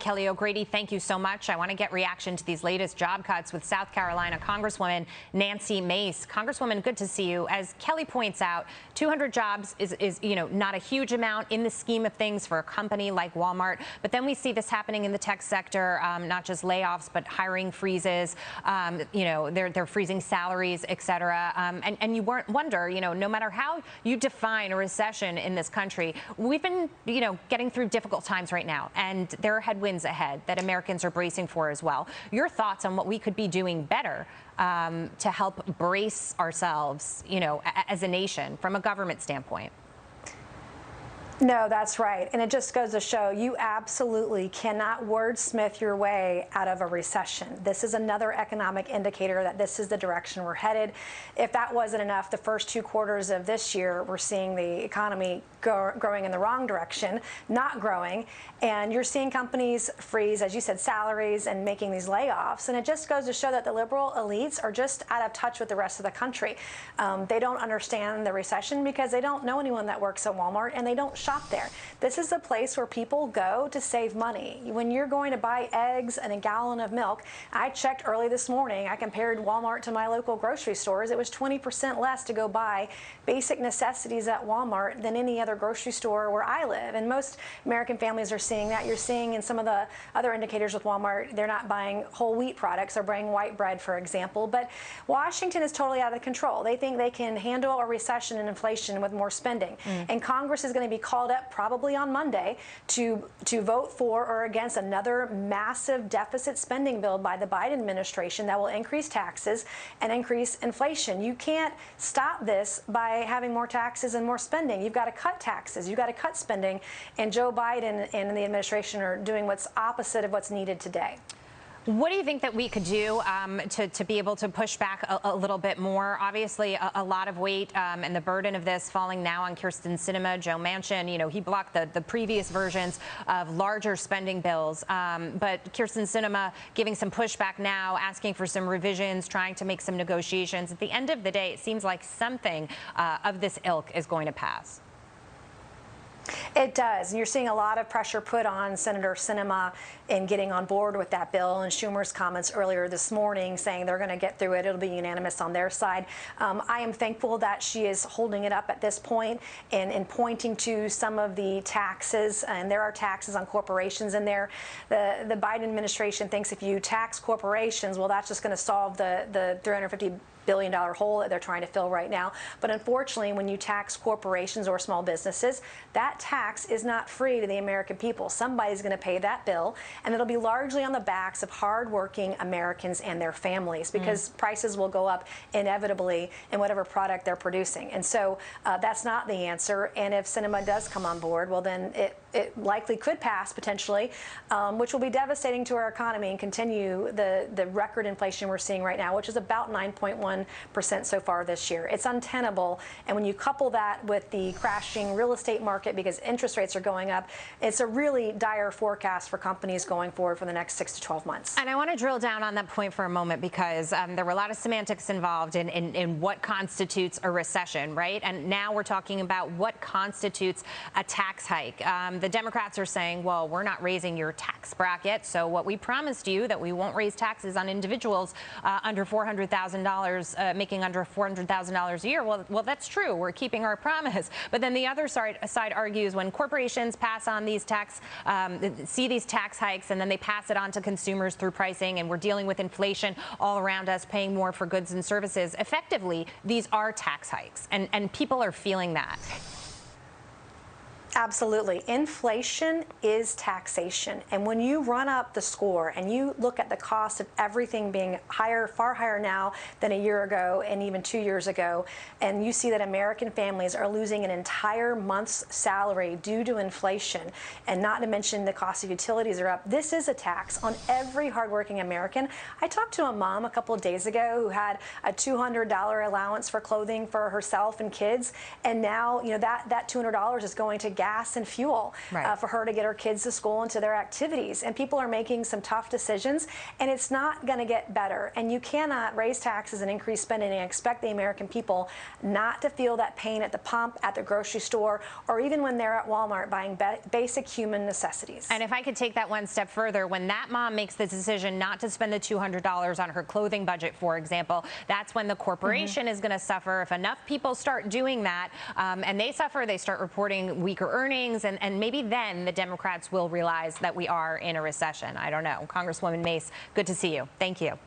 Kelly O'Grady, thank you so much. I want to get reaction to these latest job cuts with South Carolina Congresswoman Nancy Mace. Congresswoman, good to see you. As Kelly points out, 200 jobs is not a huge amount in the scheme of things for a company like Walmart. But then we see this happening in the tech sector, not just layoffs, but hiring freezes. They're freezing salaries, et cetera. And you wonder, no matter how you define a recession in this country, we've been, getting through difficult times right now, and there are headwinds ahead that Americans are bracing for as well. Your thoughts on what we could be doing better to help brace ourselves, as a nation from a government standpoint? No, that's right. And it just goes to show you absolutely cannot wordsmith your way out of a recession. This is another economic indicator that this is the direction we're headed. If that wasn't enough, the first 2 quarters of this year, we're seeing the economy growing in the wrong direction, not growing. And you're seeing companies freeze, as you said, salaries and making these layoffs. And it just goes to show that the liberal elites are just out of touch with the rest of the country. They don't understand the recession because they don't know anyone that works at Walmart, and they don't shop there. This is a place where people go to save money. When you're going to buy eggs and a gallon of milk, I checked early this morning, I compared Walmart to my local grocery stores. It was 20% less to go buy basic necessities at Walmart than any other grocery store where I live. And most American families are seeing that. You're seeing in some of the other indicators with Walmart, they're not buying whole wheat products. They're buying white bread, for example. But Washington is totally out of control. They think they can handle a recession and inflation with more spending. And Congress is going to be called up probably on Monday to vote for or against another massive deficit spending bill by the Biden administration that will increase taxes and increase inflation. You can't stop this by having more taxes and more spending. You've got to cut taxes. You've got to cut spending. And Joe Biden and the administration are doing what's opposite of what's needed today. What do you think that we could do to be able to push back a little bit more? Obviously, a lot of weight and the burden of this falling now on Kyrsten Sinema, Joe Manchin. He blocked the previous versions of larger spending bills. But Kyrsten Sinema giving some pushback now, asking for some revisions, trying to make some negotiations. At the end of the day, it seems like something of this ilk is going to pass. It does. And you're seeing a lot of pressure put on Senator Sinema in getting on board with that bill. And Schumer's comments earlier this morning saying they're going to get through it. It'll be unanimous on their side. I am thankful that she is holding it up at this point and pointing to some of the taxes. And there are taxes on corporations in there. The Biden administration thinks if you tax corporations, well, that's just going to solve the $350 billion hole that they're trying to fill right now. But unfortunately, when you tax corporations or small businesses, that tax is not free to the American people. Somebody's going to pay that bill, and it'll be largely on the backs of hardworking Americans and their families, because prices will go up inevitably in whatever product they're producing. And so that's not the answer. And if Sinema does come on board, well, then it likely could pass potentially, which will be devastating to our economy and continue the record inflation we're seeing right now, which is about 9.1% so far this year. It's untenable. And when you couple that with the crashing real estate market because interest rates are going up, it's a really dire forecast for companies going forward for the next 6 to 12 months. And I want to drill down on that point for a moment, because there were a lot of semantics involved in what constitutes a recession, right? And now we're talking about what constitutes a tax hike. The Democrats are saying, well, we're not raising your tax bracket, so what we promised you that we won't raise taxes on individuals under $400,000, making under $400,000 a year. Well, that's true. We're keeping our promise. But then the other side argues when corporations pass on these see these tax hikes, and then they pass it on to consumers through pricing, and we're dealing with inflation all around us, paying more for goods and services. Effectively, these are tax hikes, and people are feeling that. Absolutely. Inflation is taxation. And when you run up the score and you look at the cost of everything being higher, far higher now than a year ago and even 2 years ago, and you see that American families are losing an entire month's salary due to inflation, and not to mention the cost of utilities are up, this is a tax on every hardworking American. I talked to a mom a couple of days ago who had a $200 allowance for clothing for herself and kids, and now that $200 is going to gas and fuel for her to get her kids to school and to their activities. And people are making some tough decisions, and it's not going to get better. And you cannot raise taxes and increase spending and expect the American people not to feel that pain at the pump, at the grocery store, or even when they're at Walmart buying basic human necessities. And if I could take that one step further, when that mom makes the decision not to spend the $200 on her clothing budget, for example, that's when the corporation is going to suffer. If enough people start doing that and they suffer, they start reporting weaker earnings, and maybe then the Democrats will realize that we are in a recession. I don't know. Congresswoman Mace, good to see you. Thank you.